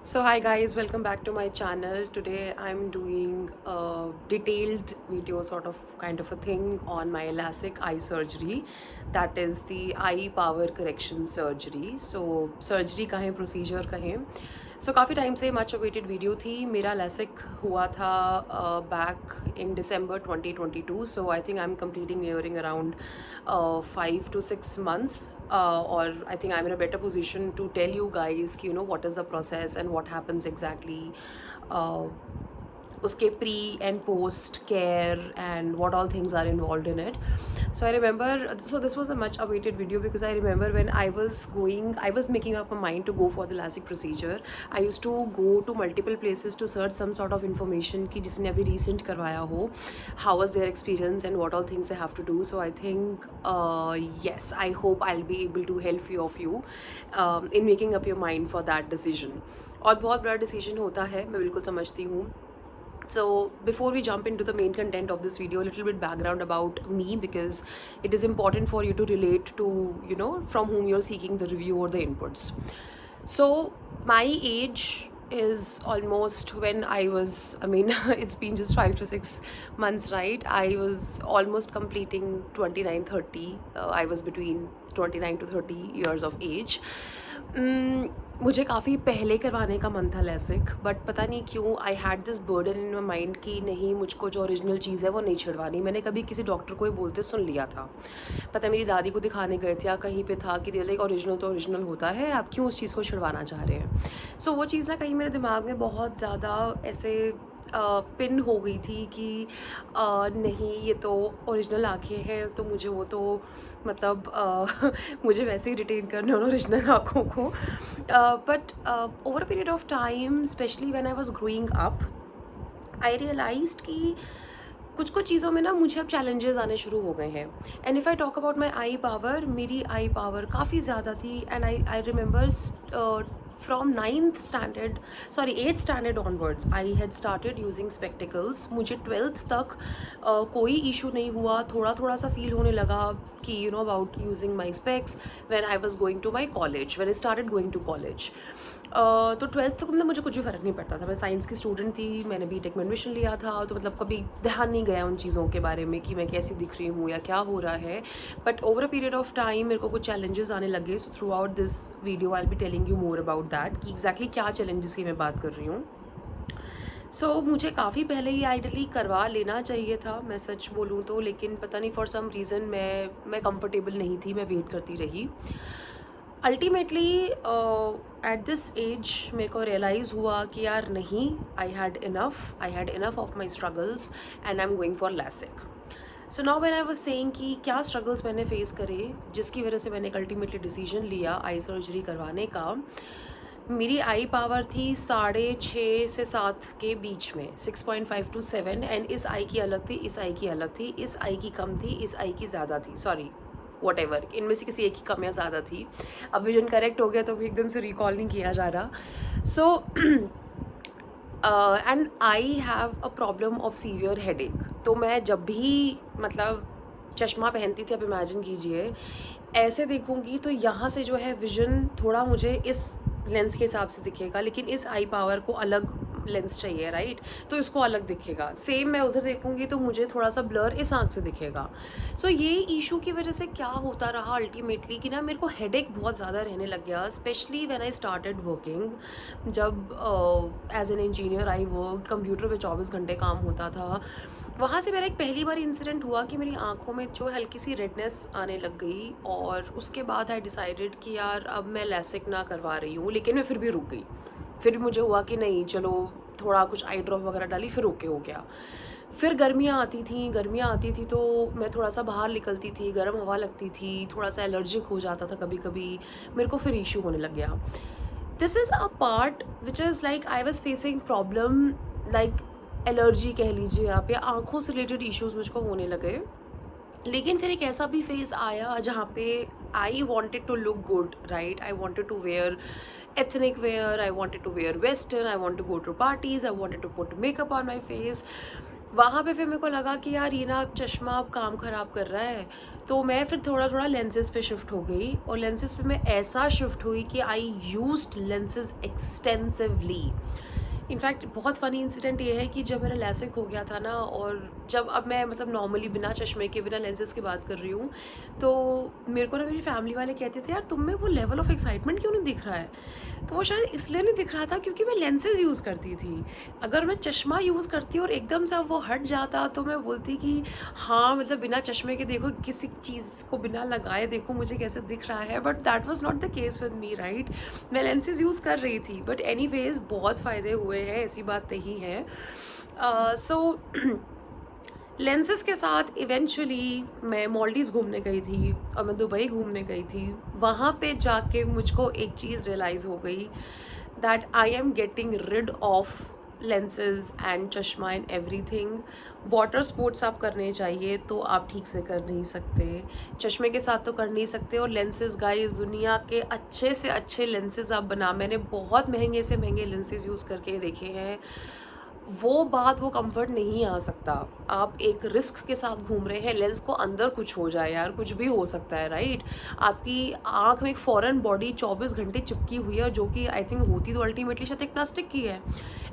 So hi guys, welcome back to my channel. Today I'm doing a detailed video, sort of kind of a thing on my LASIK eye surgery. That is the eye power correction surgery. So surgery कहें procedure कहें. So काफ़ी time से much awaited video थी. मेरा LASIK हुआ था back in December 2022. So I think I'm completing nearing around 5 to 6 months. Or I think I'm in a better position to tell you guys कि what is the process and what happens exactly. uh, उसके pre and post care and what all things are involved in it. So I remember, so this was a much awaited video because I remember when I was making up my mind to go for the LASIK procedure. I used to go to multiple places to search some sort of information कि जिसने अभी recent करवाया हो, how was their experience and what all things they have to do. So I think yes, I hope I'll be able to help few of you in making up your mind for that decision. और बहुत बड़ा decision होता है, मैं बिल्कुल समझती हूँ. So before we jump into the main content of this video, a little bit background about me, because it is important for you to relate to, from whom you're seeking the review or the inputs. So my age is almost, when I was, it's been just 5 to 6 months, right? I was almost completing 29, 30. I was between 29 to 30 years of age. मुझे काफ़ी पहले करवाने का मन था LASIK, but पता नहीं क्यों I had this burden in my mind कि नहीं, मुझको जो ओरिजिनल चीज़ है वो नहीं छिड़वानी. मैंने कभी किसी डॉक्टर को ही बोलते सुन लिया था. पता मेरी दादी को दिखाने गए थे या कहीं पे था कि लाइक ओरिजिनल तो ओरिजिनल होता है, आप क्यों उस चीज़ को छिड़वाना चाह रहे हैं. सो वो चीज़ ना कहीं मेरे दिमाग में बहुत ज़्यादा ऐसे पिन हो गई थी कि नहीं, ये तो ओरिजिनल आँखें हैं तो मुझे वो तो मतलब मुझे वैसे ही रिटेन करने उन ओरिजिनल आँखों को. But over a period of time, specially when I was growing up, I realised कि कुछ कुछ चीज़ों में ना मुझे अब चैलेंजेस आने शुरू हो गए हैं. And if I talk about my I power, मेरी आई पावर काफ़ी ज़्यादा थी. And I remember from 9th standard, sorry 8th standard onwards, I had started using spectacles. मुझे 12th तक कोई इशू नहीं हुआ. थोड़ा थोड़ा सा फील होने लगा कि about using my specs when I was going to my college, when I started going to college. तो 12th तक मतलब मुझे कुछ भी फ़र्क नहीं पड़ता था. मैं साइंस की स्टूडेंट थी, मैंने बीटेक में एडमिशन लिया था, तो मतलब कभी ध्यान नहीं गया उन चीज़ों के बारे में कि मैं कैसी दिख रही हूँ या क्या हो रहा है. But over a period of time मेरे को कुछ चैलेंजेस आने लगे. So through out this video I will be telling you more about that कि एग्जैक्टली क्या चैलेंजेस की मैं बात कर रही हूँ. सो मुझे काफ़ी पहले ही आइडली करवा लेना चाहिए था, मैं सच बोलूँ तो, लेकिन पता नहीं फॉर सम रीज़न मैं कंफर्टेबल नहीं थी, मैं वेट करती रही. अल्टीमेटली एट दिस एज मेरे को रियलाइज़ हुआ कि यार नहीं, I had enough of my struggles and I am going for LASIK. So now when I was saying कि क्या स्ट्रगल्स मैंने फेस करे जिसकी वजह से मैंने एक अल्टीमेटली डिसीजन लिया आई सर्जरी करवाने का. मेरी आई पावर थी 6.5 से 7 के बीच में, 6.5 to 7. एंड इस आई की अलग थी, इस आई की अलग थी, इस आई की कम थी, इस आई की ज़्यादा थी. सॉरी, वॉट एवर, इनमें से किसी एक की कम या ज़्यादा थी. अब विजन करेक्ट हो गया तो भी एकदम से रिकॉल नहीं किया जा रहा. So and I have a problem of severe headache. तो मैं जब भी मतलब चश्मा पहनती थी, अब इमेजिन कीजिए ऐसे देखूंगी तो यहाँ से जो है विजन थोड़ा मुझे इस लेंस के हिसाब से दिखेगा, लेकिन इस आई पावर को अलग लेंस चाहिए, राइट? तो इसको अलग दिखेगा. सेम मैं उधर देखूंगी तो मुझे थोड़ा सा ब्लर इस आँख से दिखेगा. सो ये इशू की वजह से क्या होता रहा अल्टीमेटली कि ना मेरे को हेडेक बहुत ज़्यादा रहने लग गया, specially when I started working. जब as an engineer I work, computer पे 24 घंटे काम होता था. वहाँ से मेरा एक पहली बार इंसिडेंट हुआ कि मेरी आँखों में जो हल्की सी रेडनेस आने लग गई, और उसके बाद आई डिसाइडेड कि यार अब मैं लैसिक ना करवा रही हूँ, लेकिन मैं फिर भी रुक गई. फिर मुझे हुआ कि नहीं, चलो थोड़ा कुछ आई ड्रॉप वगैरह डाली, फिर ओके हो गया. फिर गर्मियाँ आती थी तो मैं थोड़ा सा बाहर निकलती थी, गर्म हवा लगती थी, थोड़ा सा एलर्जिक हो जाता था कभी कभी, मेरे को फिर इशू होने लग गया. This is a part which is like I was facing problem, like allergy कह लीजिए आप, या आँखों से रिलेटेड इश्यूज़ मुझको होने लगे. लेकिन फिर एक ऐसा भी फेज़ आया जहाँ पे I wanted to look good, right? I wanted to wear ethnic wear, I wanted to wear western, I want to go to parties, I wanted to put makeup on my face. वहाँ पे फिर मेरे को लगा कि यार ये ना चश्मा अब काम ख़राब कर रहा है, तो मैं फिर थोड़ा थोड़ा लेंसेज पे शिफ्ट हो गई, और लेंसेज पे मैं ऐसा शिफ्ट हुई कि I used lenses extensively. In fact बहुत फ़नी इंसिडेंट ये है कि जब मेरा लैसिक हो गया था ना, और जब अब मैं मतलब नॉर्मली बिना चश्मे के, बिना लेंसेज की बात कर रही हूँ, तो मेरे को ना मेरी फैमिली वाले कहते थे यार तुम में वो लेवल ऑफ एक्साइटमेंट क्यों नहीं दिख रहा है। तो वो शायद इसलिए नहीं दिख रहा था क्योंकि मैं लेंसेज यूज़ करती थी। अगर मैं चश्मा यूज़ करती और एकदम से अब वो हट जाता तो मैं बोलती कि हाँ मतलब बिना चश्मे के देखो, किसी चीज़ को बिना लगाए देखो मुझे कैसे दिख रहा है, but that was not the case with me, right. मैं लेंसेज यूज़ कर रही थी, बट एनीवेज बहुत फ़ायदे हुए हैं, ऐसी बात नहीं है। सो लेंसेज के साथ इवेंचुअली मैं मालदीव्स घूमने गई थी और मैं दुबई घूमने गई थी। वहाँ पे जाके मुझको एक चीज़ रियलाइज़ हो गई that I am getting rid of lenses and चश्मा एंड एवरीथिंग। वाटर स्पोर्ट्स आप करने चाहिए तो आप ठीक से कर नहीं सकते, चश्मे के साथ तो कर नहीं सकते। और लेंसेज गाइस, दुनिया के अच्छे से अच्छे लेंसेज आप बना, मैंने बहुत महंगे से महंगे लेंसेज यूज़ करके देखे हैं, वो बात, वो कंफर्ट नहीं आ सकता। आप एक रिस्क के साथ घूम रहे हैं, लेंस को अंदर कुछ हो जाए यार, कुछ भी हो सकता है, राइट। आपकी आंख में एक फॉरेन बॉडी 24 घंटे चिपकी हुई है, जो कि आई थिंक होती तो अल्टीमेटली शायद एक प्लास्टिक की है,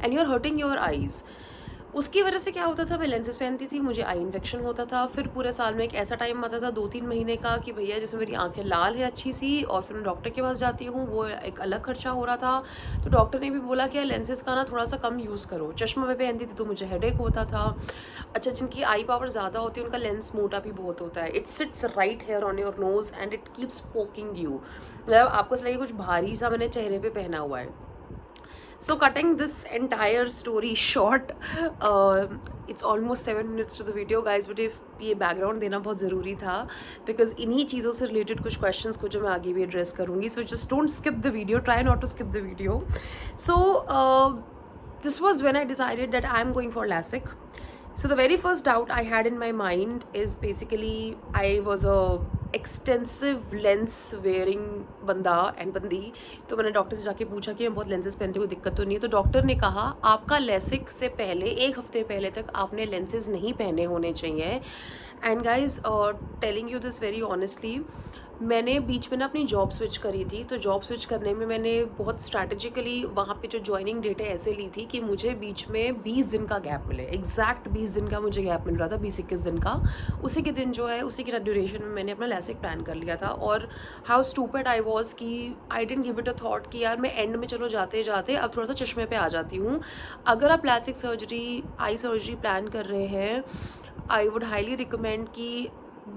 and you are hurting your eyes. उसकी वजह से क्या होता था, मैं लेंसेज पहनती थी, मुझे आई इन्फेक्शन होता था। फिर पूरे साल में एक ऐसा टाइम आता था 2-3 महीने का कि भैया जिसमें मेरी आंखें लाल है अच्छी सी, और फिर मैं डॉक्टर के पास जाती हूँ, वो एक अलग खर्चा हो रहा था। तो डॉक्टर ने भी बोला कि यार लेंसेज का ना थोड़ा सा कम यूज़ करो। चश्मा मैं पहनती थी तो मुझे हेडेक होता था। अच्छा, जिनकी आई पावर ज़्यादा होती है उनका लेंस मोटा भी बहुत होता है। It sits right here on your nose and it keeps poking you, मतलब आपको ऐसा लगे कुछ भारी सा मैंने चेहरे पे पहना हुआ है। So cutting this entire story short, it's almost 7 minutes to the video guys, but if ये background देना बहुत ज़रूरी था because इन्हीं चीज़ों से related कुछ questions को जो मैं आगे भी address करूँगी, so just don't skip the video, try not to skip the video. So this was when I decided that I'm going for LASIK. So the very first doubt I had in my mind is basically I was a extensive lens wearing बंदा and बंदी। तो मैंने doctor से जाके पूछा कि मैं बहुत लेंसेज पहनती हूँ, कोई दिक्कत तो नहीं है। तो डॉक्टर ने कहा आपका लैसिक से पहले 1 हफ्ते पहले तक आपने लेंसेज नहीं पहने होने चाहिए। And guys telling you this very honestly, मैंने बीच में ना अपनी जॉब स्विच करी थी। तो जॉब स्विच करने में मैंने बहुत स्ट्रैटेजिकली वहाँ पे जो ज्वाइनिंग डेट है ऐसे ली थी कि मुझे बीच में 20 दिन का गैप मिले, एग्जैक्ट 20 दिन का मुझे गैप मिल रहा था, 20-21 दिन का। उसी के दिन जो है, उसी की ड्यूरेशन में मैंने अपना लैसिक प्लान कर लिया था। और हाउ स्टूपिड आई वॉज कि I didn't give it a thought कि यार मैं एंड में चलो जाते जाते अब थोड़ा सा चश्मे पे आ जाती हूँ। अगर आप LASIK surgery, eye surgery plan कर रहे हैं, आई वुड हाईली रिकमेंड कि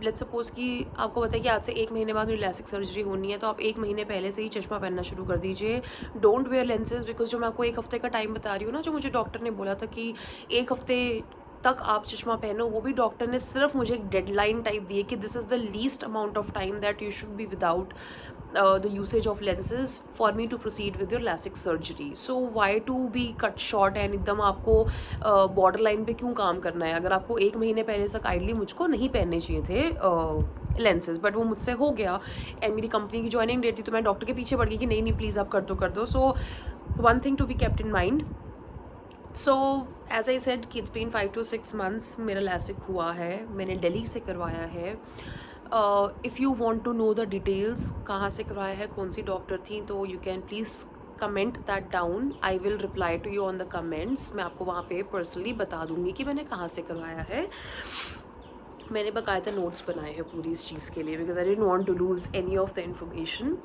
लेट्स सपोज कि आपको पता है कि आज से 1 महीने बाद मेरी लैसिक सर्जरी होनी है, तो आप 1 महीने पहले से ही चश्मा पहनना शुरू कर दीजिए। डोंट वेयर लेंसेज, बिकॉज जो मैं आपको 1 हफ्ते का टाइम बता रही हूँ ना, जो मुझे डॉक्टर ने बोला था कि 1 हफ्ते तक आप चश्मा पहनो, वो भी डॉक्टर ने सिर्फ मुझे एक डेडलाइन टाइप दी है कि this is the least amount of time that you should be without the usage of lenses for me to proceed with your LASIK surgery. So why to be cut short and एकदम आपको border line पे क्यों काम करना है। अगर आपको 1 महीने पहले से काइंडली मुझको नहीं पहनने चाहिए थे लेंसेज, बट वो मुझसे हो गया एंड मेरी कंपनी की ज्वाइनिंग डेट थी, तो मैं डॉक्टर के पीछे पड़ गई कि नहीं नहीं प्लीज़ आप कर दो। So one thing to be kept in mind. So as I said कि इट्स बीन 5 to 6 months मेरा लैसिक हुआ है, मैंने दिल्ली से करवाया है। If you want to know the details, कहाँ से करवाया है, कौन सी डॉक्टर थी, तो you can please comment that down, I will reply to you on the comments. मैं आपको वहाँ पे पर्सनली बता दूँगी कि मैंने कहाँ से करवाया है। मैंने बाकायदा नोट्स बनाए हैं पूरी इस चीज़ के लिए, because I didn't want to lose any of the information.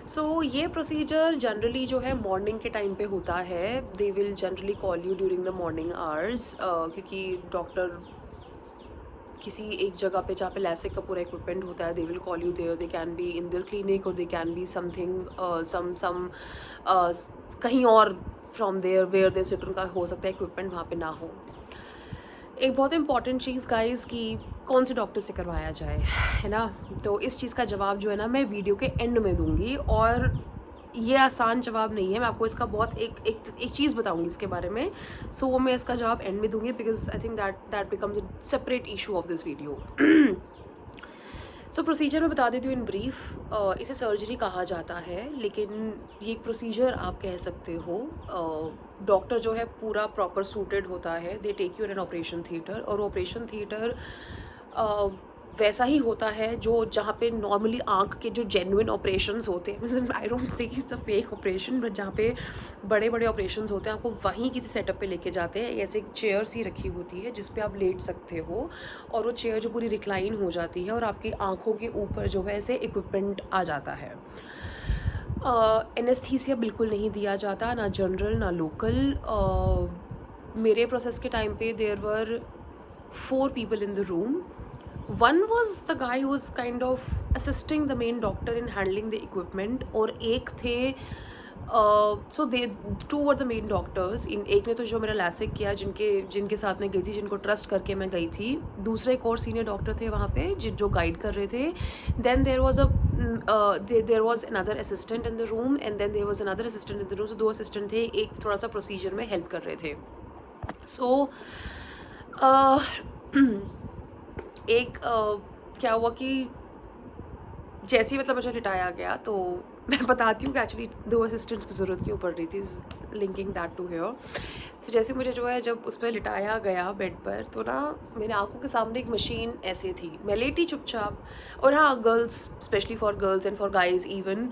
So ये प्रोसीजर जनरली जो है मॉर्निंग के टाइम पे होता है। They will generally call you during the morning hours, क्योंकि डॉक्टर किसी एक जगह पे जहाँ पे लैसिक का पूरा इक्विपमेंट होता है, they will call you there. They can be in their clinic और they can be something some कहीं और from there where they sit, उनका हो सकता है इक्विपमेंट वहाँ पे ना हो। एक बहुत इंपॉर्टेंट चीज़ गाइस कि कौन से डॉक्टर से करवाया जाए, है ना। तो इस चीज़ का जवाब जो है ना मैं वीडियो के एंड में दूंगी, और ये आसान जवाब नहीं है, मैं आपको इसका बहुत एक चीज़ बताऊंगी इसके बारे में। सो वो मैं इसका जवाब एंड में दूंगी, because I think that becomes a separate issue of this video. So procedure मैं बता देती हूँ इन ब्रीफ। इसे सर्जरी कहा जाता है, लेकिन ये एक प्रोसीजर आप कह सकते हो। डॉक्टर जो है पूरा प्रॉपर सूटेड होता है, they take you in an operation theatre, और ऑपरेशन थिएटर वैसा ही होता है जो जहाँ पे नॉर्मली आँख के जो जेन्युइन ऑपरेशंस होते हैं, मतलब I don't think it's a fake operation, but जहाँ पे बड़े बड़े ऑपरेशंस होते हैं आपको वहीं किसी सेटअप पे लेके जाते हैं। ऐसे एक चेयर सी रखी होती है जिस पे आप लेट सकते हो, और वो चेयर जो पूरी रिक्लाइन हो जाती है और आपकी आँखों के ऊपर जो है ऐसे इक्विपमेंट आ जाता है। एनेस्थीसिया बिल्कुल नहीं दिया जाता, ना जनरल ना लोकल। मेरे प्रोसेस के टाइम पे there were 4 people in the room. One was the guy who was kind of assisting the main doctor in handling the equipment, और एक थे सो दे 2 were the main doctors। इन एक ने तो जो मेरा लैसिक किया, जिनके साथ मैं गई थी, जिनको ट्रस्ट करके मैं गई थी। दूसरे एक और सीनियर डॉक्टर थे वहाँ पे जो गाइड कर रहे थे। Then there was another assistant in the room, and then there was another assistant in the room. So 2 assistant थे, एक थोड़ा सा प्रोसीजर में हेल्प कर रहे थे। सो क्या हुआ कि जैसे ही मतलब मुझे लिटाया गया, तो मैं बताती हूँ कि एक्चुअली 2 असिस्टेंट्स की ज़रूरत क्यों पड़ रही थी, लिंकिंग दैट टू हियर। सो जैसे मुझे जो है जब उस पर लिटाया गया बेड पर, तो ना मेरे आंखों के सामने एक मशीन ऐसे थी, मैं लेटी चुपचाप। और हाँ, girls, specially for girls and for guys even,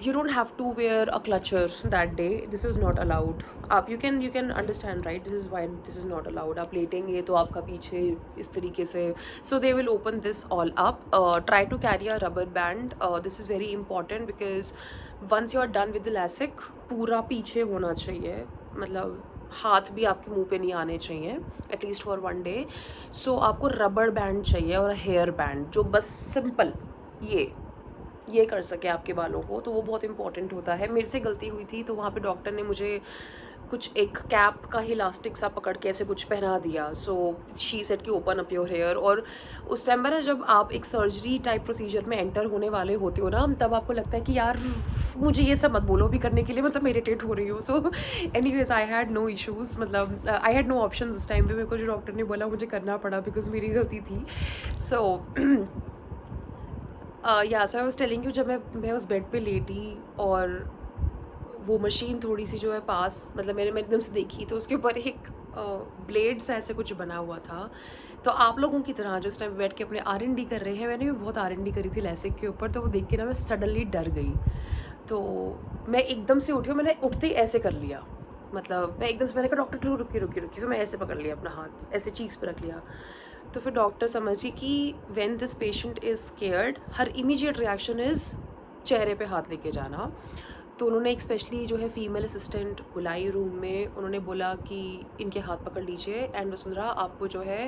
you don't have to wear a clutcher that day. This is not allowed. आप you can understand, right? This is why this is not allowed. आप लेटेंगे तो आपका पीछे इस तरीके से, so they will open this all up. Try to carry a rubber band. This is very important because once you are done with the LASIK, पूरा पीछे होना चाहिए, मतलब हाथ भी आपके मुंह पे नहीं आने चाहिए, एटलीस्ट फॉर 1 day. सो आपको रबर बैंड चाहिए और हेयर बैंड जो बस सिंपल ये कर सके आपके बालों को, तो वो बहुत इंपॉर्टेंट होता है। मेरे से गलती हुई थी, तो वहाँ पे डॉक्टर ने मुझे कुछ एक कैप का ही इलास्टिक सा पकड़ के ऐसे कुछ पहना दिया। सो शी सेड कि ओपन अप योर हेयर। और उस टाइम पर जब आप एक सर्जरी टाइप प्रोसीजर में एंटर होने वाले होते हो ना, तब आपको लगता है कि यार मुझे ये सब मत बोलो भी करने के लिए, मतलब मैं इरिटेट हो रही हूँ। So anyways I had no issues, मतलब आई हैड नो ऑप्शन उस टाइम पे। मेरे को जो डॉक्टर ने बोला मुझे करना पड़ा बिकॉज मेरी गलती थी। सो या सो आई वाज टेलिंग यू, जब मैं उस बेड पे लेटी और वो मशीन थोड़ी सी जो है पास, मतलब मैंने एकदम से देखी, तो उसके ऊपर एक ब्लेड सा ऐसे कुछ बना हुआ था। तो आप लोगों की तरह जो इस टाइम बैठ के अपने R&D कर रहे हैं, मैंने भी बहुत R&D करी थी लैसिक के ऊपर। तो वो देख के ना मैं सडनली डर गई, तो मैं एकदम से उठी और मैंने उठते ही ऐसे कर लिया, मतलब मैं एकदम से, मैंने कहा डॉक्टर रुकी, फिर मैं ऐसे पकड़ लिया, अपना हाथ ऐसे चीक्स पर रख लिया। तो फिर डॉक्टर समझी कि when this patient is scared, her immediate reaction is चेहरे पे हाथ लेके जाना। तो उन्होंने एक स्पेशली जो है फीमेल असिस्टेंट बुलाई रूम में, उन्होंने बोला कि इनके हाथ पकड़ लीजिए, एंड वसुंधरा आपको जो है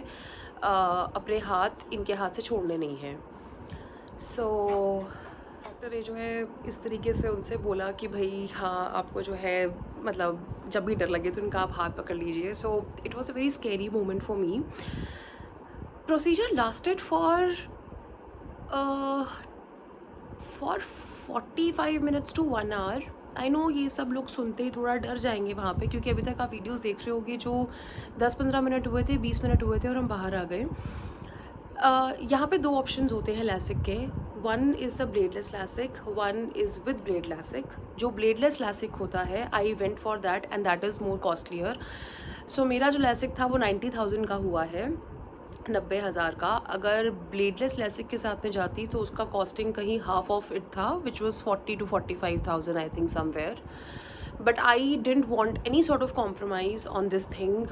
अपने हाथ इनके हाथ से छोड़ने नहीं हैं। सो डॉक्टर ने जो है इस तरीके से उनसे बोला कि भाई हाँ, आपको जो है मतलब जब भी डर लगे तो इनका आप हाथ पकड़ लीजिए। So it was a very scary moment for me. Procedure lasted for 45 minutes to 1 hour. I know ये सब लोग सुनते ही थोड़ा डर जाएंगे वहाँ पे, क्योंकि अभी तक आप वीडियोस देख रहे होगे जो 10-15 मिनट हुए थे, 20 मिनट हुए थे और हम बाहर आ गए। यहाँ पे 2 ऑप्शंस होते हैं लैसिक के। One is the bladeless LASIK, one is with blade LASIK. जो ब्लेडलेस लैसिक होता है, I went for that and that is more costlier. So मेरा जो लैसिक था वो 90,000 का हुआ है, 90,000 का। अगर ब्लेडलेस लैसिक के साथ में जाती तो उसका कॉस्टिंग कहीं हाफ ऑफ इट था, which was 40 to 45,000 I think somewhere. But I didn't want any sort of compromise on this thing.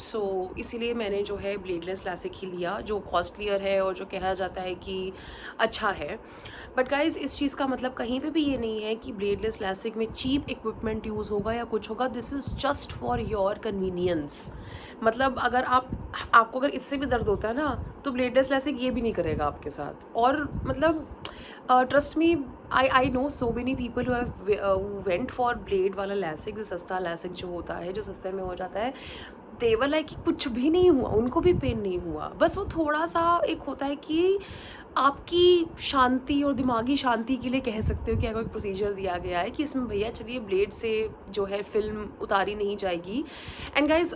So इसीलिए मैंने जो है ब्लेडलेस लैसिक ही लिया, जो कॉस्टलियर है और जो कहा जाता है कि अच्छा है। बट गाइज, इस चीज़ का मतलब कहीं पे भी ये नहीं है कि ब्लेडलेस लैसिक में चीप इक्विपमेंट यूज़ होगा या कुछ होगा। This is just for your convenience. मतलब अगर आपको अगर इससे भी दर्द होता है ना, तो ब्लेडलेस लैसिक ये भी नहीं करेगा आपके साथ। और मतलब trust me, I know so many people who went for blade वाला लैसिक, जो सस्ता लैसिक जो होता है, जो सस्ते में हो जाता है। दे वर लाइक कुछ भी नहीं हुआ, उनको भी पेन नहीं हुआ। बस वो थोड़ा सा एक होता है कि आपकी शांति और दिमागी शांति के लिए कह सकते हो कि अगर एक प्रोसीजर दिया गया है कि इसमें भैया चलिए ब्लेड से जो है फिल्म उतारी नहीं जाएगी। And guys,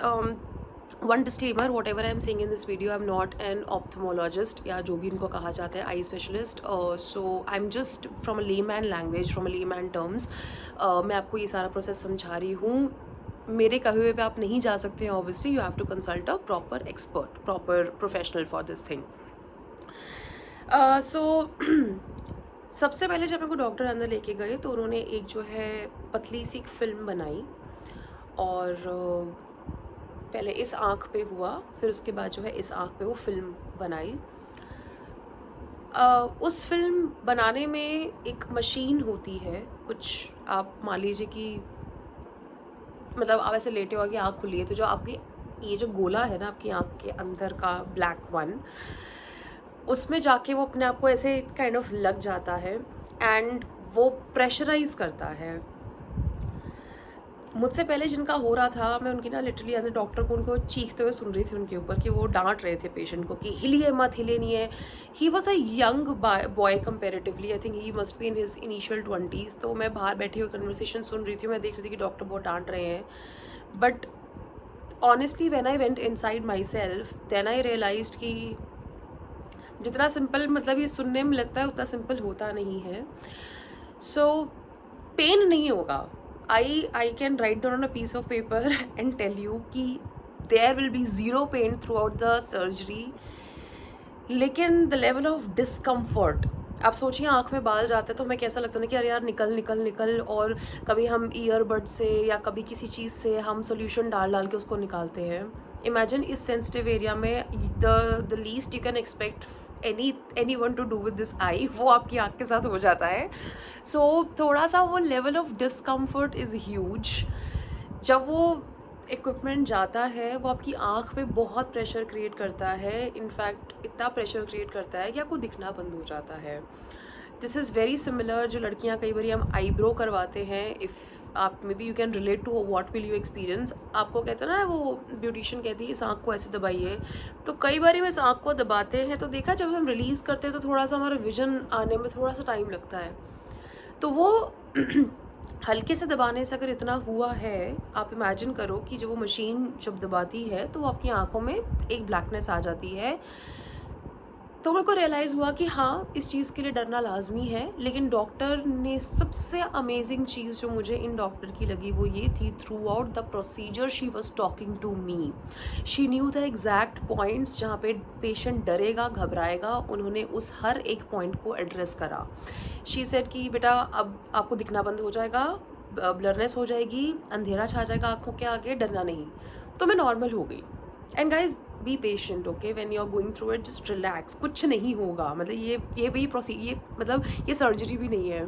one disclaimer, whatever I am saying in this video, I am not an ophthalmologist या जो भी इनको कहा जाता है eye specialist. So I am just from a layman language, from a layman terms. मैं आपको ये सारा प्रोसेस समझा रही हूँ. मेरे कहे हुए पे आप नहीं जा सकते हैं. Obviously you have to consult a proper expert, proper professional for this thing. So सबसे पहले जब मेरे को डॉक्टर अंदर लेके गए तो उन्होंने एक जो है पतली सी एक फिल्म बनाई, और पहले इस आँख पे हुआ, फिर उसके बाद जो है इस आँख पे वो फिल्म बनाई. उस फिल्म बनाने में एक मशीन होती है कुछ, आप मान लीजिए कि मतलब आप ऐसे लेटे हो कि आँख खुली है, तो जो आपकी ये जो गोला है ना आपकी आँख के अंदर का ब्लैक वन, उसमें जाके वो अपने आप को ऐसे काइंड ऑफ लग जाता है एंड वो प्रेशराइज करता है. मुझसे पहले जिनका हो रहा था, मैं उनकी ना लिटरली अंदर डॉक्टर को उनको चीखते हुए सुन रही थी उनके ऊपर कि वो डांट रहे थे पेशेंट को कि हिलिए मत, हिले नहीं है. He was a young boy comparatively, I think he must be in his initial 20s. तो मैं बाहर बैठी हुई कन्वर्सेशन सुन रही थी, मैं देख रही थी कि डॉक्टर बहुत डांट रहे हैं. But honestly when I went inside myself, then I realised कि जितना सिंपल मतलब ये सुनने में लगता है उतना सिंपल होता नहीं है. सो पेन नहीं होगा. I can write down on a piece of paper and tell you कि there will be zero pain throughout the surgery. लेकिन the level of discomfort, आप सोचिए आँख में बाल जाते हैं तो हमें कैसा लगता है ना कि अरे यार निकल निकल निकल, और कभी हम ईयरबड से या कभी किसी चीज़ से हम सोल्यूशन डाल डाल के उसको निकालते हैं. इमेजिन इस सेंसिटिव एरिया में the least you can expect any one two do with this I, वो आपकी आँख के साथ हो जाता है. सो थोड़ा सा वो level of discomfort is huge. जब वो इक्विपमेंट जाता है वो आपकी आँख पे बहुत प्रेशर क्रिएट करता है. इनफैक्ट इतना प्रेशर क्रिएट करता है कि आपको दिखना बंद हो जाता है. दिस इज़ वेरी सिमिलर, जो लड़कियाँ कई बार हम आईब्रो करवाते हैं, इफ़ आप maybe you can relate to what will you experience. आपको कहते हैं ना, वो ब्यूटिशियन कहती है इस आँख को ऐसे दबाइए, तो कई बार हम इस आँख को दबाते हैं तो देखा जब हम रिलीज़ करते हैं तो थोड़ा सा हमारा विजन आने में थोड़ा सा टाइम लगता है. तो वो हल्के से दबाने से अगर इतना हुआ है, आप इमेजिन करो कि जब वो मशीन जब दबाती है तो आपकी आंखों में एक ब्लैकनेस आ जाती है. तो मेरे को रियलाइज़ हुआ कि हाँ, इस चीज़ के लिए डरना लाजमी है. लेकिन डॉक्टर ने सबसे अमेजिंग चीज़ जो मुझे इन डॉक्टर की लगी वो ये थी, throughout the procedure she was talking to me. She knew the exact points जहाँ पे पेशेंट डरेगा, घबराएगा. उन्होंने उस हर एक पॉइंट को एड्रेस करा. शी सेड कि बेटा अब आपको दिखना बंद हो जाएगा, ब्लरनेस हो जाएगी, अंधेरा छा जाएगा आँखों के आगे, डरना नहीं. तो मैं नॉर्मल हो गई. And guys be patient, okay, when you are going through it just relax, कुछ नहीं होगा. मतलब ये भी ये मतलब ये सर्जरी भी नहीं है.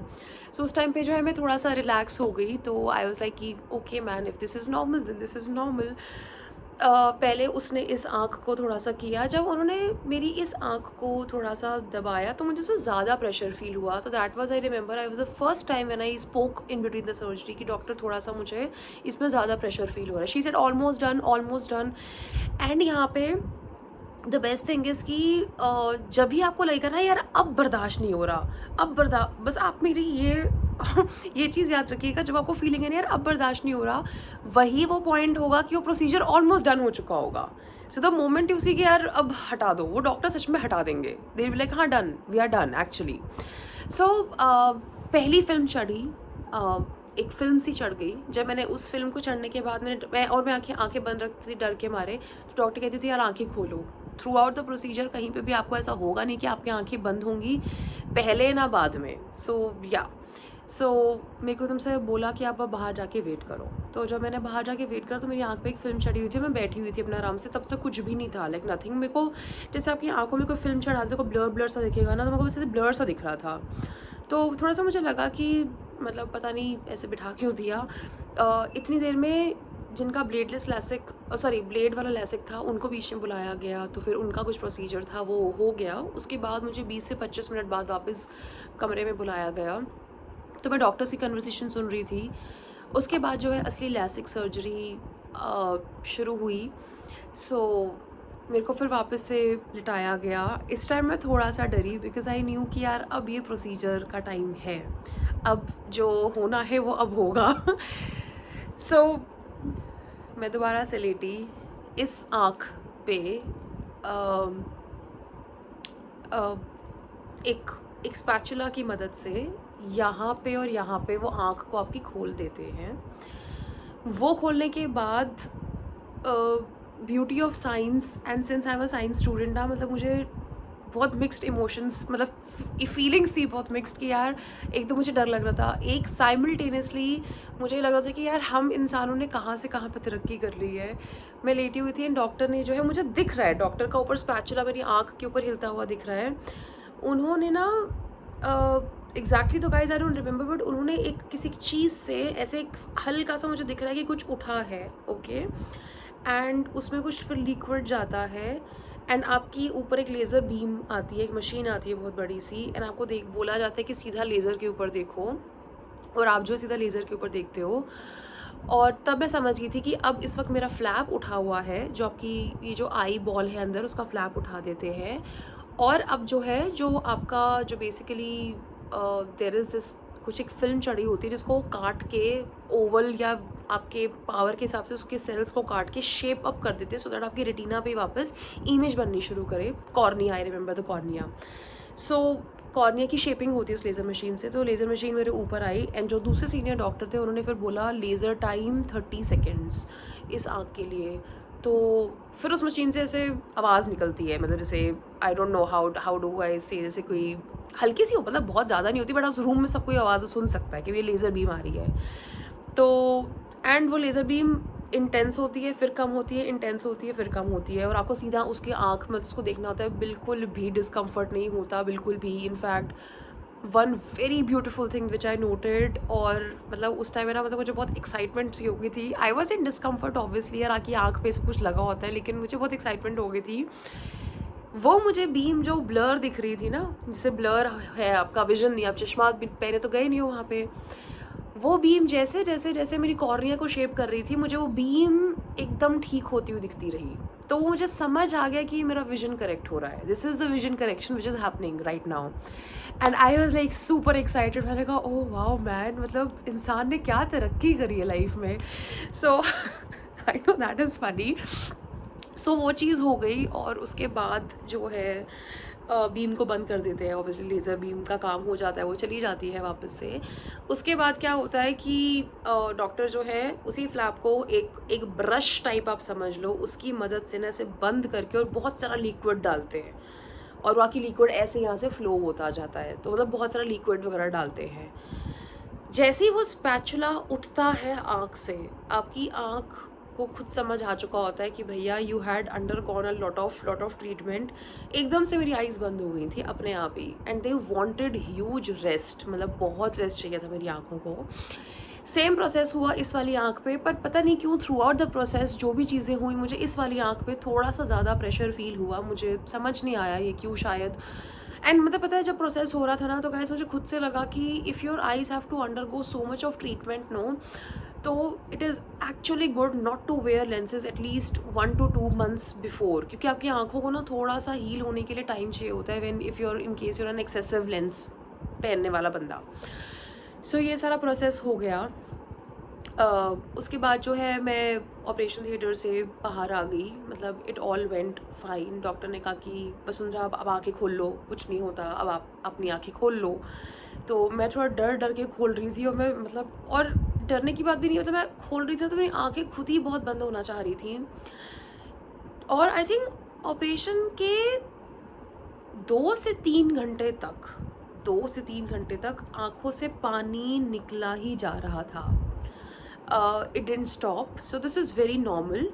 सो उस टाइम पे जो है मैं थोड़ा सा रिलैक्स हो गई. तो आई वाज लाइक कि okay man, if this is normal then this is normal. पहले उसने इस आँख को थोड़ा सा किया. जब उन्होंने मेरी इस आँख को थोड़ा सा दबाया तो मुझे उसमें ज़्यादा प्रेशर फील हुआ. तो that was, I remember, I was the first time when I spoke in between the surgery कि डॉक्टर थोड़ा सा मुझे इसमें ज़्यादा प्रेशर फील हो रहा है. She said almost done, almost done. And यहाँ पे द बेस्ट थिंग इज़ कि जब भी आपको लगेगा ना यार अब बर्दाश्त नहीं हो रहा, अब बस आप मेरी ये चीज़ याद रखिएगा, जब आपको फीलिंग है ना यार अब बर्दाश्त नहीं हो रहा, वही वो पॉइंट होगा कि वो प्रोसीजर ऑलमोस्ट डन हो चुका होगा. So the moment you see कि यार अब हटा दो, वो डॉक्टर सच में हटा देंगे. दे विल बी लाइक हाँ done, we are done actually. So पहली फिल्म चढ़ी, एक फिल्म सी चढ़ गई. जब मैंने उस फिल्म को चढ़ने के बाद मैं आंखें बंद रखती थी डर के मारे. तो डॉक्टर कहती थी यार आंखें खोलो. थ्रू आउट द प्रोसीजर कहीं पे भी आपको ऐसा होगा नहीं कि आपकी आंखें बंद होंगी, पहले ना बाद में. सो मेरे को तुमसे बोला कि आप अब बाहर जाके वेट करो. तो जब मैंने बाहर जाके वेट करा तो मेरी आंख पे एक फिल्म चढ़ी हुई थी. मैं बैठी हुई थी अपने आराम से, तब तक कुछ भी नहीं था, लाइक नथिंग. मेरे को जैसे आपकी आंखों में कोई फिल्म चढ़ा दे तो ब्लर ब्लर सा दिखेगा ना, तो मेरे को वैसे ब्लर सा दिख रहा था. तो थोड़ा सा मुझे लगा कि मतलब पता नहीं ऐसे बिठा क्यों दिया. इतनी देर में जिनका ब्लेड वाला लैसिक था उनको बीच में बुलाया गया. तो फिर उनका कुछ प्रोसीजर था वो हो गया. उसके बाद मुझे 20 से 25 मिनट बाद वापस कमरे में बुलाया गया. तो मैं डॉक्टर्स की कन्वर्सेशन सुन रही थी. उसके बाद जो है असली लैसिक सर्जरी शुरू हुई. सो मेरे को फिर वापस से लिटाया गया. इस टाइम मैं थोड़ा सा डरी बिकॉज आई न्यू कि यार अब ये प्रोसीजर का टाइम है, अब जो होना है वो अब होगा. सो मैं दोबारा से लेटी इस आँख पे अ, एक स्पैचुला की मदद से यहाँ पे और यहाँ पे वो आँख को आपकी खोल देते हैं। वो खोलने के बाद beauty of science, and since I am a science student ना, मतलब मुझे बहुत मिक्स्ड इमोशंस, मतलब फीलिंग्स थी बहुत मिक्स्ड कि यार एक तो मुझे डर लग रहा था, एक साइमल्टेनियसली मुझे लग रहा था कि यार हम इंसानों ने कहाँ से कहाँ पे तरक्की कर ली है। मैं लेटी हुई थी एंड डॉक्टर ने जो है, मुझे दिख रहा है डॉक्टर का ऊपर स्पैचुला मेरी आँख के ऊपर हिलता हुआ दिख रहा है। उन्होंने ना एग्जैक्टली तो guys I don't remember, but उन्होंने एक किसी चीज़ से ऐसे एक हल्का सा मुझे दिख रहा है कि कुछ उठा है, ओके, एंड उसमें कुछ फिर लिक्विड जाता है एंड आपकी ऊपर एक लेज़र बीम आती है, एक मशीन आती है बहुत बड़ी सी, एंड आपको बोला जाता है कि सीधा लेज़र के ऊपर देखो, और आप जो सीधा लेज़र के ऊपर देखते हो। और तब मैं समझ गई थी कि अब इस वक्त मेरा फ्लैप उठा हुआ है, जो आपकी ये जो आई बॉल है अंदर, उसका फ्लैप उठा देते हैं। और अब जो है, जो आपका जो बेसिकली देयर इज़ दिस, कुछ एक फिल्म चढ़ी होती है जिसको काट के ओवल या आपके पावर के हिसाब से उसके सेल्स को काट के शेप अप कर देते हैं, सो दैट आपकी रेटिना पे वापस इमेज बननी शुरू करे। Cornea, I remember the cornea. So cornea की शेपिंग होती है उस लेज़र मशीन से। तो लेज़र मशीन मेरे ऊपर आई एंड जो दूसरे सीनियर डॉक्टर थे उन्होंने फिर बोला लेज़र टाइम 30 सेकेंड्स इस आँख के लिए। तो फिर उस मशीन से ऐसे आवाज़ निकलती है, मतलब जैसे I don't know how do I से, जैसे कोई हल्की सी हो, मतलब बहुत ज़्यादा नहीं होती, बट उस रूम में सब कोई आवाज़ सुन सकता है कि ये लेज़र बीम आ रही है। तो एंड वो लेज़र बीम इंटेंस होती है, फिर कम होती है, इंटेंस होती है, फिर कम होती है, और आपको सीधा उसकी आँख में उसको देखना होता है। बिल्कुल भी डिस्कम्फर्ट नहीं होता, बिल्कुल भी। In fact one very beautiful thing which I noted, और मतलब उस टाइम में ना, मतलब मुझे बहुत एक्साइटमेंट सी हो गई थी। I was in discomfort obviously, यार आँख आँख पे सब कुछ लगा होता है, लेकिन मुझे बहुत एक्साइटमेंट हो गई थी। वो मुझे बीम जो ब्लर दिख रही थी ना, जिससे ब्लर है आपका विजन नहीं, आप चश्मा पहने तो गए नहीं हो वहाँ पे, वो बीम जैसे जैसे जैसे मेरी कॉर्निया को शेप कर रही थी, मुझे वो बीम एकदम ठीक होती हुई दिखती रही। तो वो मुझे समझ आ गया कि मेरा विजन करेक्ट हो रहा है, this is the vision correction which is happening right now. And I was like super excited. मैंने कहा ओह वाओ मैन, मतलब इंसान ने क्या तरक्की करी है लाइफ में। So I know that is funny. So वो चीज़ हो गई, और उसके बाद जो है बीम को बंद कर देते हैं। ऑब्वियसली लेज़र बीम का काम हो जाता है, वो चली जाती है वापस से। उसके बाद क्या होता है कि डॉक्टर जो है उसी फ्लैप को एक ब्रश टाइप आप समझ लो, उसकी मदद से ना इसे बंद करके और बहुत सारा लिक्विड डालते हैं, और बाकी लिक्विड ऐसे यहाँ से फ्लो होता जाता है। तो मतलब बहुत सारा लिक्विड वगैरह डालते हैं। जैसे ही वो स्पैचुला उठता है आँख से, आपकी आँख को खुद समझ आ चुका होता है कि भैया you had undergone a lot of treatment. एकदम से मेरी आइज़ बंद हो गई थी अपने आप ही, and they wanted huge rest, मतलब बहुत रेस्ट चाहिए था मेरी आँखों को। सेम प्रोसेस हुआ इस वाली आँख पे, पर पता नहीं क्यों थ्रू आउट द प्रोसेस जो भी चीज़ें हुई, मुझे इस वाली आँख पे थोड़ा सा ज़्यादा प्रेशर फील हुआ। मुझे समझ नहीं आया ये क्यों, शायद। एंड मतलब पता है जब प्रोसेस हो रहा था ना, तो गाइस मुझे खुद से लगा कि if your eyes have to undergo so much of treatment no, तो it is actually good not to wear lenses at least 1 to 2 months before, क्योंकि आपकी आंखों को ना थोड़ा सा हील होने के लिए टाइम चाहिए होता है, when if you're in case you're an excessive lens पहनने वाला बंदा। सो ये सारा प्रोसेस हो गया। उसके बाद जो है मैं ऑपरेशन थिएटर से बाहर आ गई, मतलब it all went fine. Doctor ने कहा कि वसुंधरा अब आँखें खोल लो, कुछ नहीं होता, अब आप अपनी आँखें खोल लो। तो मैं थोड़ा डर के खोल रही थी, और मैं मतलब, और डरने की बात भी नहीं, मतलब मैं खोल रही थी तो मेरी आँखें खुद ही बहुत बंद होना चाह रही थी। और आई थिंक ऑपरेशन के 2 से 3 घंटे तक आँखों से पानी निकला ही जा रहा था। It didn't stop, so this is very normal.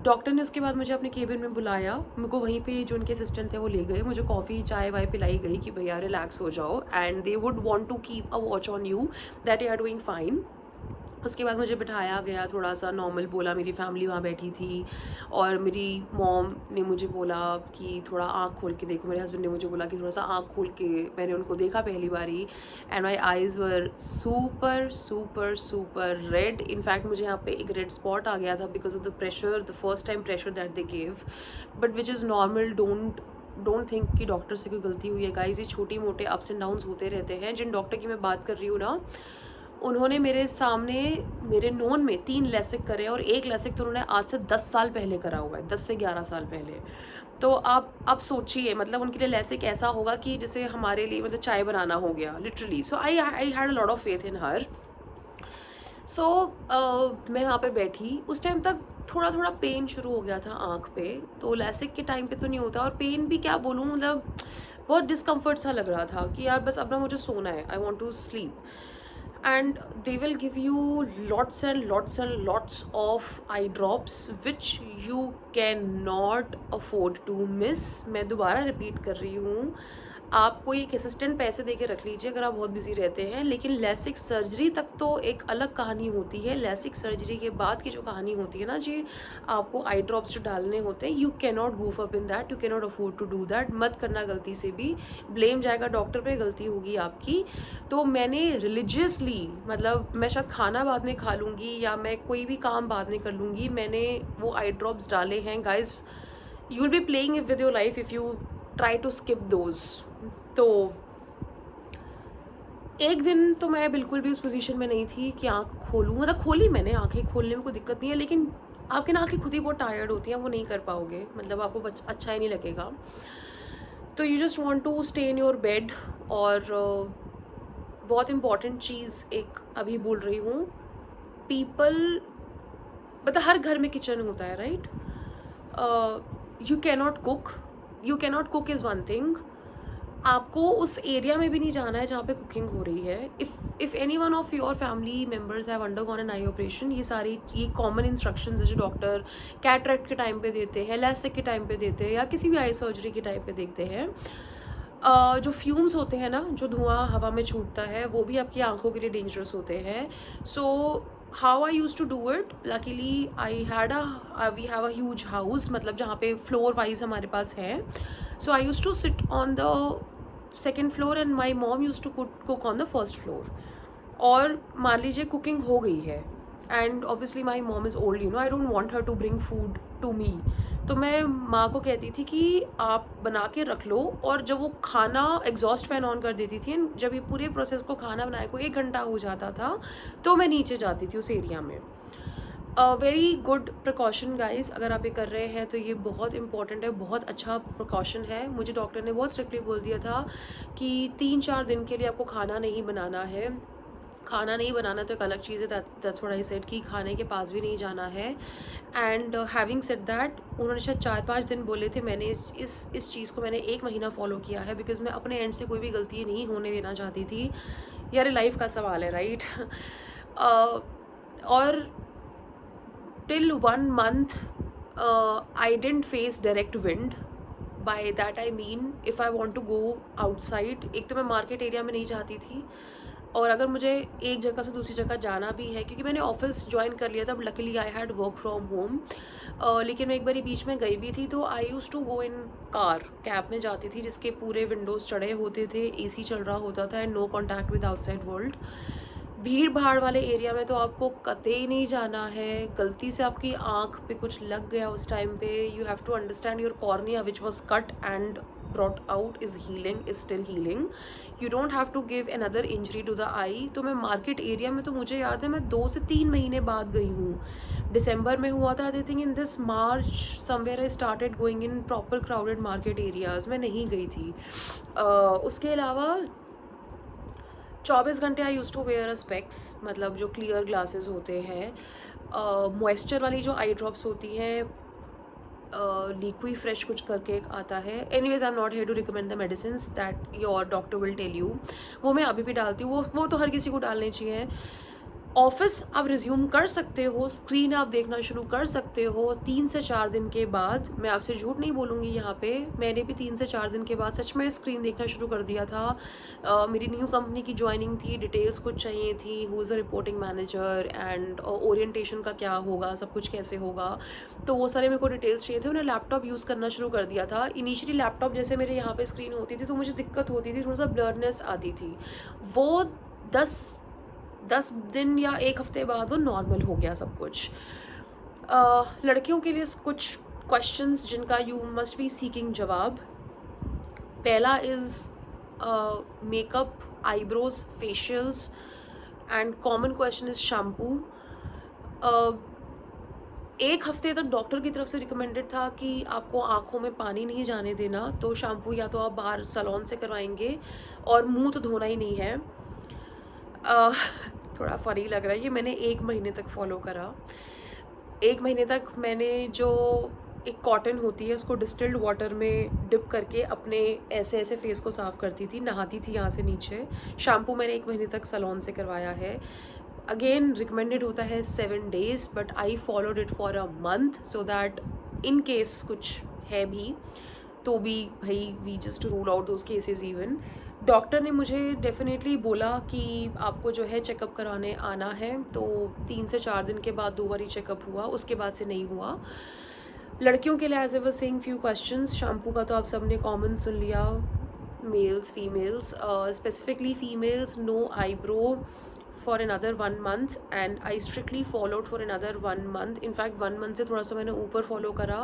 Doctor ने उसके बाद मुझे अपने केबिन में बुलाया, मेरे को वहीं पे जो उनके असिस्टेंट थे वो ले गए, मुझे कॉफ़ी चाय वाय पिलाई गई कि भैया रिलैक्स हो जाओ, and they would want to keep a watch on you that you are doing fine. उसके बाद मुझे बिठाया गया, थोड़ा सा नॉर्मल बोला, मेरी फैमिली वहाँ बैठी थी, और मेरी मॉम ने मुझे बोला कि थोड़ा आँख खोल के देखो, मेरे हस्बैंड ने मुझे बोला कि थोड़ा सा आँख खोल के, मैंने उनको देखा पहली बारी, and my eyes were super super super red. In fact मुझे यहाँ पे एक रेड स्पॉट आ गया था because of the pressure, the first time pressure that they gave, but which is normal. Don't think कि डॉक्टर से कोई गलती हुई है गाइस, ये छोटी मोटे अप्स एंड डाउन्स होते रहते हैं। जिन डॉक्टर की मैं बात कर रही हूँ ना, उन्होंने मेरे सामने, मेरे नोन में 3 लैसिक करे और 1 लैसिक तो उन्होंने आज से 10 साल पहले करा हुआ है, 10 से 11 साल पहले। तो आप सोचिए, मतलब उनके लिए लैसिक ऐसा होगा कि जैसे हमारे लिए मतलब चाय बनाना हो गया literally. So I had a lot of faith in her. So मैं वहाँ पे बैठी, उस टाइम तक थोड़ा थोड़ा पेन शुरू हो गया था आँख पे, तो लैसिक के टाइम पे तो नहीं होता, और पेन भी क्या बोलूँ, मतलब बहुत डिस्कम्फर्ट सा लग रहा था कि यार बस अब ना मुझे सोना है, I want to sleep. and they will give you lots and lots and lots of eye drops which you cannot afford to miss। मैं दोबारा रिपीट कर रही हूँ, आप कोई एक असिस्टेंट पैसे दे के रख लीजिए अगर आप बहुत बिजी रहते हैं, लेकिन लैसिक सर्जरी तक तो एक अलग कहानी होती है। लैसिक सर्जरी के बाद की जो कहानी होती है ना जी, आपको आई ड्रॉप्स जो डालने होते हैं, you can not goof up in that, you can not afford to do that. मत करना गलती से भी, ब्लेम जाएगा डॉक्टर पे, गलती होगी आपकी। तो मैंने रिलीजियसली, मतलब मैं शायद खाना बाद में खा लूँगी या मैं कोई भी काम बाद में कर लूँगी, मैंने वो आई ड्रॉप्स डाले हैं guys. You will be playing with your life if you try to skip those. तो एक दिन तो मैं बिल्कुल भी उस पोजीशन में नहीं थी कि आँख खोलूँ, मतलब खोली मैंने, आँखें खोलने में कोई दिक्कत नहीं है, लेकिन आपकी ना आँखें खुद ही बहुत टायर्ड होती हैं, वो नहीं कर पाओगे, मतलब आपको अच्छा ही नहीं लगेगा। तो you just want to stay in your bed. और बहुत इम्पॉर्टेंट चीज़ एक अभी बोल रही हूँ, पीपल, मतलब हर घर में किचन होता है, right? You cannot cook is one thing. आपको उस एरिया में भी नहीं जाना है जहाँ पे कुकिंग हो रही है। If any one of your family members have undergone an eye operation, ये कॉमन इंस्ट्रक्शंस है जो डॉक्टर कैटरेक्ट के टाइम पे देते हैं, लैसिक के टाइम पे देते हैं, या किसी भी आई सर्जरी के टाइम पे देखते हैं। जो फ्यूम्स होते हैं ना, जो धुआं हवा में छूटता है, वो भी आपकी आंखों के लिए डेंजरस होते हैं। So how I use to do it, luckily we have a huge house, मतलब जहाँ पे फ्लोर वाइज हमारे पास है। So I use to sit on the second floor and my mom use to cook on the first floor. और मान लीजिए cooking हो गई है, and obviously my mom is old, you know, I don't want her to bring food to me. तो मैं माँ को कहती थी कि आप बना के रख लो, और जब वो खाना एग्जॉस्ट फैन ऑन कर देती थी, जब ये पूरे प्रोसेस को खाना बनाए को 1 घंटा हो जाता था, तो मैं नीचे जाती थी उस एरिया में। वेरी गुड प्रिकॉशन गाइज, अगर आप ये कर रहे हैं तो ये बहुत इंपॉर्टेंट है, बहुत अच्छा प्रिकॉशन है। मुझे डॉक्टर ने बहुत स्ट्रिक्टली बोल दिया था कि 3-4 दिन के लिए आपको खाना नहीं बनाना है। खाना नहीं बनाना तो एक अलग चीज़ है, दैट्स व्हाट आई सेड, कि खाने के पास भी नहीं जाना है। एंड हैविंग सेड दैट, उन्होंने शायद 4-5 दिन बोले थे, मैंने इस चीज़ को मैंने 1 महीना फॉलो किया है, बिकॉज मैं अपने एंड से कोई भी गलती नहीं होने देना चाहती थी। यार लाइफ का सवाल है, राइट? और till 1 month I didn't face direct wind। by that I mean if I want to go outside, एक तो मैं मार्केट एरिया में नहीं जाती थी, और अगर मुझे एक जगह से दूसरी जगह जाना भी है, क्योंकि मैंने ऑफिस ज्वाइन कर लिया था, luckily I had work from home, लेकिन मैं एक बार बीच में गई भी थी, तो I use to go in car, cab में जाती थी जिसके पूरे विंडोज़ चढ़े होते थे, एसी चल रहा होता था, and no contact with outside world. भीड़ भाड़ वाले एरिया में तो आपको कतई नहीं जाना है। गलती से आपकी आँख पे कुछ लग गया उस टाइम पे, you have to understand your cornea which was cut and brought out is still healing. You don't have to give another injury to the eye. तो मैं मार्केट एरिया में, तो मुझे याद है मैं 2 से 3 महीने बाद गई हूँ, दिसंबर में हुआ था। I think in this March somewhere I started going in proper crowded market areas, मैं नहीं गई थी। उसके अलावा 24 घंटे I use to wear a specs, मतलब जो क्लियर ग्लासेस होते हैं। मॉइस्चर वाली जो आई ड्रॉप्स होती हैं, लिक्वी फ्रेश कुछ करके एक आता है। Anyways I am not here to recommend the medicine that your doctor will tell you, वो मैं अभी भी डालती हूँ, वो तो हर किसी को डालने चाहिए। ऑफिस आप रिज्यूम कर सकते हो, स्क्रीन आप देखना शुरू कर सकते हो 3 से 4 दिन के बाद। मैं आपसे झूठ नहीं बोलूँगी यहाँ पे, मैंने भी 3 से 4 दिन के बाद सच में स्क्रीन देखना शुरू कर दिया था। मेरी न्यू कंपनी की ज्वाइनिंग थी, डिटेल्स कुछ चाहिए थी, who is a reporting manager and orientation का क्या होगा, सब कुछ कैसे होगा, तो वो सारे मेरे को डिटेल्स चाहिए थे। मैंने लैपटॉप यूज़ करना शुरू कर दिया था। इनिशियली लैपटॉप जैसे मेरे यहाँ पर स्क्रीन होती थी तो मुझे दिक्कत होती थी, थोड़ा सा ब्लरनेस आती थी। वो 10 दिन या 1 हफ्ते बाद वो नॉर्मल हो गया सब कुछ। लड़कियों के लिए कुछ क्वेश्चंस जिनका यू मस्ट बी सीकिंग जवाब। पहला is makeup, eyebrows, facials and common question is shampoo. एक हफ्ते तक डॉक्टर की तरफ से रिकमेंडेड था कि आपको आँखों में पानी नहीं जाने देना, तो शैम्पू या तो आप बाहर सैलून से करवाएंगे और मुंह तो धोना ही नहीं है। थोड़ा फ़नी लग रहा है ये, मैंने 1 महीने तक फॉलो करा। 1 महीने तक मैंने जो एक कॉटन होती है उसको डिस्टिल्ड वाटर में डिप करके अपने ऐसे ऐसे फेस को साफ़ करती थी, नहाती थी यहाँ से नीचे। शैम्पू मैंने 1 महीने तक सैलून से करवाया है। अगेन रिकमेंडेड होता है 7 days, but I followed it for a month so that in case कुछ है भी तो भी भाई we just rule out those cases. Even doctor ने मुझे डेफिनेटली बोला कि आपको जो है चेकअप कराने आना है, तो 3 से 4 दिन के बाद 2 बार ही चेकअप हुआ, उसके बाद से नहीं हुआ। लड़कियों के लिए as I was saying few questions. Shampoo का तो आप सबने कॉमन सुन लिया, males females, specifically females no eyebrow for another 1 month and I strictly followed for another 1 month. in fact 1 month से थोड़ा सा मैंने ऊपर फॉलो करा,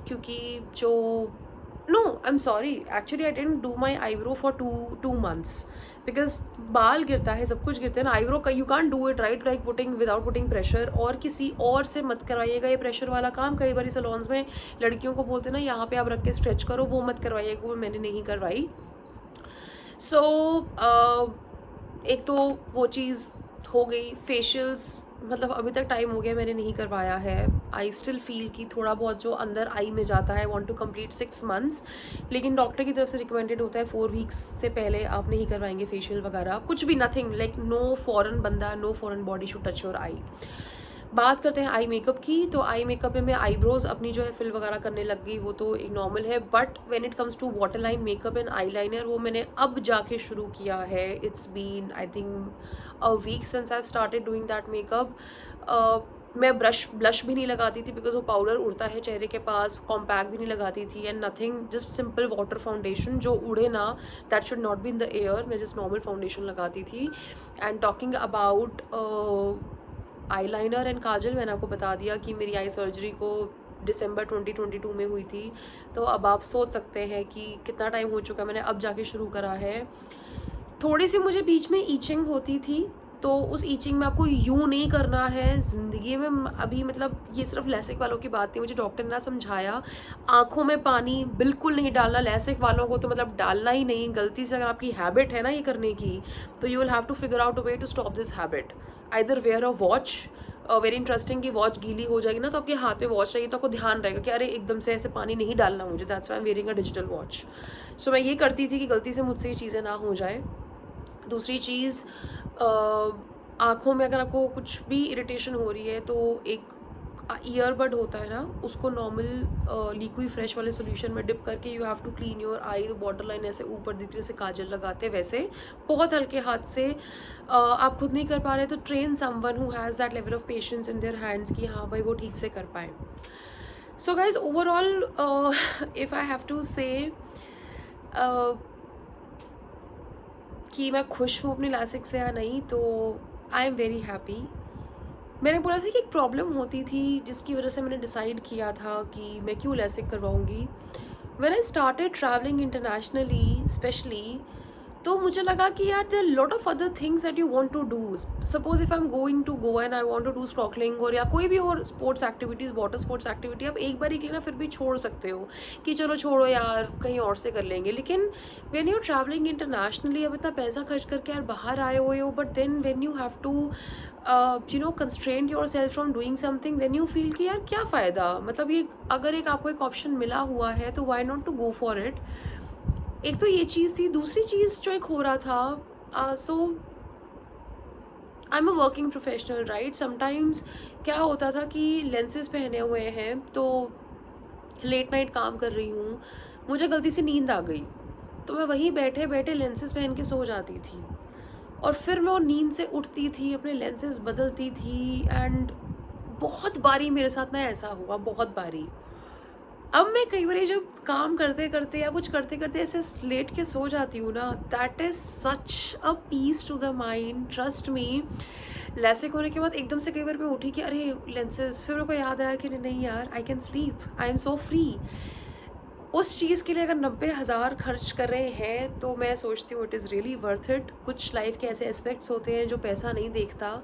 क्योंकि जो no I am sorry actually I didn't do my eyebrow for 2 months because बाल गिरता है, सब कुछ गिरता है ना। आईब्रो का you can do it right, like putting without putting pressure, और किसी और से मत कराइएगा ये प्रेशर वाला काम। कई बार सैलून्स में लड़कियों को बोलते ना यहाँ पे आप रख के स्ट्रेच करो, वो मत करवाइएगा, वो मैंने नहीं करवाई। सो एक तो वो चीज़ हो गई। फेशियल्स मतलब अभी तक टाइम हो गया मैंने नहीं करवाया है। आई स्टिल फील कि थोड़ा बहुत जो अंदर आई में जाता है, वांट टू कंप्लीट 6 months, लेकिन डॉक्टर की तरफ से रिकमेंडेड होता है 4 weeks से पहले आप नहीं करवाएंगे फेशियल वगैरह कुछ भी, नथिंग लाइक नो फॉरेन बंदा, no foreign body should touch your eye. बात करते हैं आई मेकअप की, तो आई मेकअप में मैं आईब्रोज अपनी जो है फिल वगैरह करने लग गई, वो तो एक नॉर्मल है। But when it comes to water line makeup and eyeliner, वो मैंने अब जाके शुरू किया है। It's been I think a week since I started doing that makeup. मैं ब्लश भी नहीं लगाती थी बिकॉज वो पाउडर उड़ता है चेहरे के पास। कॉम्पैक्ट भी नहीं लगाती थी and nothing, just simple water foundation जो उड़े ना, that should not be in the air. मैं जस्ट नॉर्मल फाउंडेशन लगाती थी। And talking about eyeliner and kajal, मैंने आपको बता दिया कि मेरी आई सर्जरी को दिसंबर 2022 में हुई थी, तो अब आप सोच सकते हैं कि कितना टाइम हो चुका, मैंने अब जाके शुरू करा है। थोड़ी सी मुझे बीच में ईचिंग होती थी, तो उस ईचिंग में आपको यूँ नहीं करना है ज़िंदगी में। अभी मतलब ये सिर्फ लैसिक वालों की बात नहीं, मुझे डॉक्टर ने ना समझाया, आँखों में पानी बिल्कुल नहीं डालना। लैसिक वालों को तो मतलब डालना ही नहीं। गलती से अगर आपकी हैबिट है ना ये करने की, तो you will have to figure out a way to stop this habit. Either wear a watch, very interesting कि वॉच गीली हो जाएगी ना तो आपके हाथ में वॉच रहेगी, तो आपको ध्यान रहेगा कि अरे एकदम से ऐसे पानी नहीं डालना मुझे, that's why I am wearing a digital watch. So मैं ये करती थी कि गलती से मुझसे ये चीज़ें ना हो जाए। दूसरी चीज़, आँखों में अगर आपको कुछ भी इरिटेशन हो रही है तो एक ईयरबड होता है ना, उसको नॉर्मल लिक्विड फ्रेश वाले सोल्यूशन में डिप करके you have to clean your eye. तो बॉर्डर लाइन ऐसे ऊपर दिख रही है, जैसे काजल लगाते हैं वैसे, बहुत हल्के हाथ से। आप खुद नहीं कर पा रहे तो train someone who has that level of patience in their hands कि हाँ भाई वो ठीक से कर पाए। So guys overall if I have to say कि मैं खुश हूँ अपनी लैसिक से या नहीं, तो आई एम वेरी हैप्पी। मैंने बोला था कि एक प्रॉब्लम होती थी जिसकी वजह से मैंने डिसाइड किया था कि मैं क्यों लैसिक करवाऊँगी। When I started travelling internationally specially, तो मुझे लगा कि यार there lot of other things that you want to do. Suppose if I am going to Goa and I want to do snorkelling और या कोई भी और sports activities, water sports activity, आप एक बार ही के लिए ना फिर भी छोड़ सकते हो कि चलो छोड़ो यार कहीं और से कर लेंगे। लेकिन व्हेन यू ट्रैवलिंग इंटरनेशनली, अब इतना पैसा खर्च करके यार बाहर आए हुए हो, but then when you have to constrain yourself from doing something, then you feel कि यार क्या फ़ायदा। मतलब ये अगर एक आपको एक ऑप्शन मिला हुआ है तो why not to go for it. एक तो ये चीज़ थी। दूसरी चीज़ जो एक हो रहा था, so I am a working professional right. Sometimes क्या होता था कि लेंसेज पहने हुए हैं तो लेट नाइट काम कर रही हूँ, मुझे गलती से नींद आ गई, तो मैं वहीं बैठे बैठे लेंसेज पहन के सो जाती थी, और फिर मैं वो नींद से उठती थी, अपने लेंसेज बदलती थी। एंड बहुत बारी मेरे साथ ना ऐसा हुआ, बहुत बारी। अब मैं कई बार जब काम करते करते या कुछ करते करते ऐसे लेट के सो जाती हूँ ना, that is such a peace to the mind, trust me. LASIK होने के बाद एकदम से कई बार मैं उठी कि अरे लेंसेज, फिर मेरे को याद आया कि नहीं यार I can sleep, I am so free. उस चीज़ के लिए अगर 90,000 खर्च कर रहे हैं तो मैं सोचती हूँ it is really worth it. कुछ लाइफ के ऐसे एस्पेक्ट्स होते हैं जो पैसा नहीं देखता,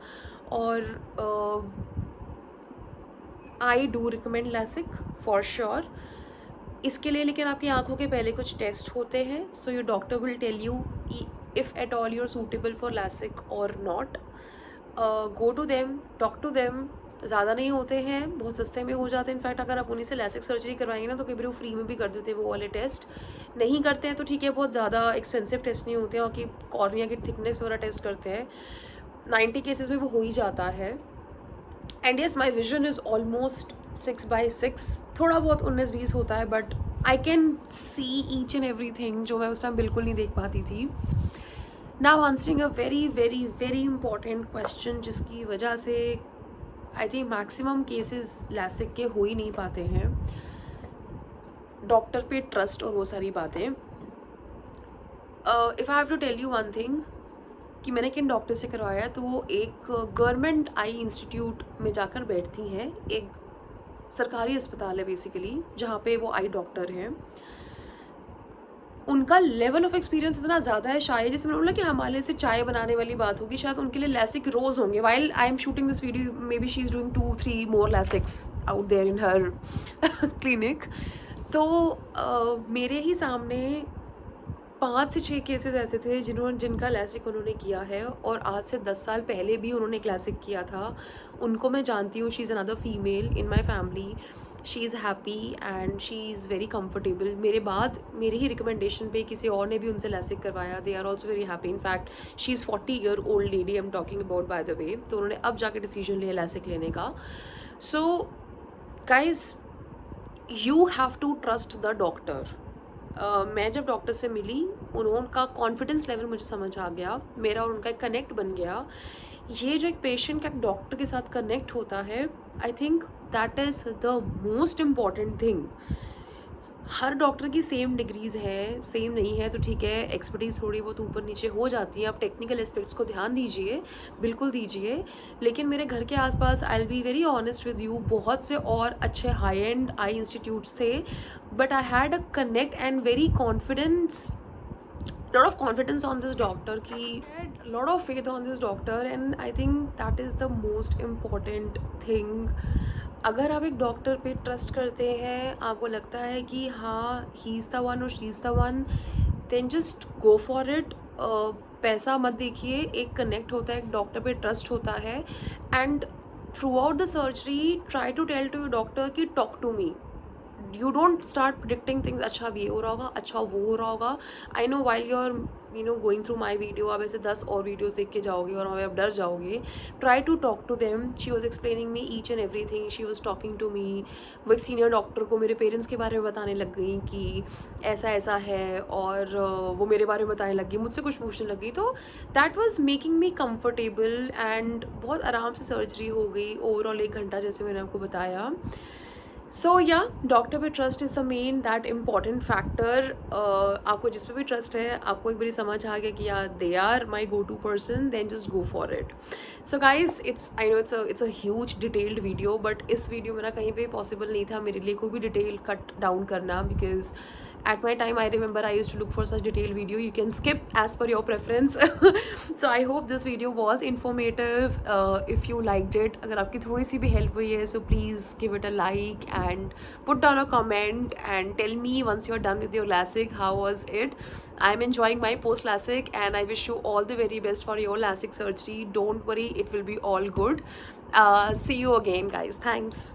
और I do recommend LASIK for sure. इसके लिए लेकिन आपकी आंखों के पहले कुछ टेस्ट होते हैं, so your doctor will tell you if at all you are suitable for LASIK और not. Go to them, talk to them. ज़्यादा नहीं होते हैं, बहुत सस्ते में हो जाते हैं। इनफैक्ट अगर आप उन्हीं से लैसिक सर्जरी करवाएंगे ना तो कई बार वो फ्री में भी कर देते हैं वो वाले टेस्ट। नहीं करते हैं तो ठीक है, बहुत ज़्यादा एक्सपेंसिव टेस्ट नहीं होते हैं, और कि कॉर्निया की थिकनेस वाला टेस्ट करते हैं, 90 केसेस में वो हो ही जाता है। And yes, my vision is almost 6x6, थोड़ा बहुत 19-20 होता है, but I can see each and every thing जो मैं उस टाइम बिल्कुल नहीं देख पाती थी। Now answering a very very very important question, जिसकी वजह से I think maximum cases LASIK के हो ही नहीं पाते हैं, डॉक्टर पे ट्रस्ट और वो सारी बातें। If I have to tell you one thing कि मैंने किन डॉक्टर से करवाया, तो वो एक गवर्नमेंट आई इंस्टीट्यूट में जाकर बैठती हैं, एक सरकारी अस्पताल है बेसिकली जहाँ पे वो आई डॉक्टर हैं। उनका लेवल ऑफ एक्सपीरियंस इतना ज़्यादा है, शायद जैसे मैंने बोला कि हमारे से चाय बनाने वाली बात होगी, शायद उनके लिए लैसिक रोज़ होंगे। While I am shooting this video maybe she is doing 2-3 more LASIKs out there in her clinic. तो मेरे ही सामने 5 से 6 केसेस ऐसे थे जिनका लैसिक उन्होंने किया है, और आज से 10 साल पहले भी उन्होंने एक लैसिक किया था। उनको मैं जानती हूँ, she is another female in my family. She is happy and she is very comfortable. मेरे बाद मेरे ही रिकमेंडेशन पे किसी और ने भी उनसे लैसिक करवाया, they are also very happy. In fact she is 40 year old lady, I am talking about by the way. तो उन्होंने अब जाके डिसीजन लिया लैसिक लेने का। So guys, you have to trust the doctor. मैं जब डॉक्टर से मिली, उनका कॉन्फिडेंस लेवल मुझे समझ आ गया, मेरा और उनका एक कनेक्ट बन गया। ये जो एक पेशेंट का डॉक्टर के साथ कनेक्ट होता है, I think that is the most important thing. Her doctor की सेम डिग्रीज़ है, सेम नहीं है तो ठीक है, एक्सपर्टीज़ थोड़ी बहुत ऊपर नीचे हो जाती है। आप टेक्निकल एस्पेक्ट्स को ध्यान दीजिए, बिल्कुल दीजिए। लेकिन मेरे घर के आसपास, I will be very honest with you, बहुत से और अच्छे हाई एंड आई इंस्टीट्यूट्स थे, but I had a connect and very confidence, lot of confidence on this doctor, ki had a lot of faith on this doctor, and I think that is the most important thing. अगर आप एक doctor पे trust करते हैं, आपको लगता है कि हाँ ही इज़ द वन और she is the one, then just go for it. पैसा मत देखिए, एक कनेक्ट होता है, एक डॉक्टर पे ट्रस्ट होता है। And throughout the surgery try to tell to your doctor कि talk to me. You don't start predicting things, अच्छा ये हो रहा होगा, अच्छा वो हो रहा होगा। I know while you're going through my video, आप ऐसे 10 और वीडियोस देख के जाओगे और आप डर जाओगे। Try to talk to them. She was explaining me each and everything. She was talking to me. वो एक सीनियर डॉक्टर को मेरे पेरेंट्स के बारे में बताने लग गई कि ऐसा ऐसा है, और वो मेरे बारे में बताने लग गई, मुझसे कुछ पूछने लगी। तो that was making me comfortable, and बहुत आराम से सर्जरी हो गई ओवरऑल 1 घंटा, जैसे मैंने आपको बताया। सो या डॉक्टर पे trust is the main that important factor. आपको जिस पे भी ट्रस्ट है, आपको एक बारी समझ आ गया कि यार they are my go to person, then just go for it. So guys, I know it's a huge detailed video, but इस वीडियो में ना कहीं पे पॉसिबल नहीं था मेरे लिए कोई भी डिटेल कट डाउन करना, because at my time I remember I used to look for such detailed video. You can skip as per your preference. So I hope this video was informative. If you liked it, अगर आपकी थोड़ी सी भी help हुई है, so please give it a like and put down a comment and tell me once you're done with your LASIK, how was it. I'm enjoying my post LASIK and I wish you all the very best for your LASIK surgery. Don't worry, it will be all good. See you again guys. Thanks.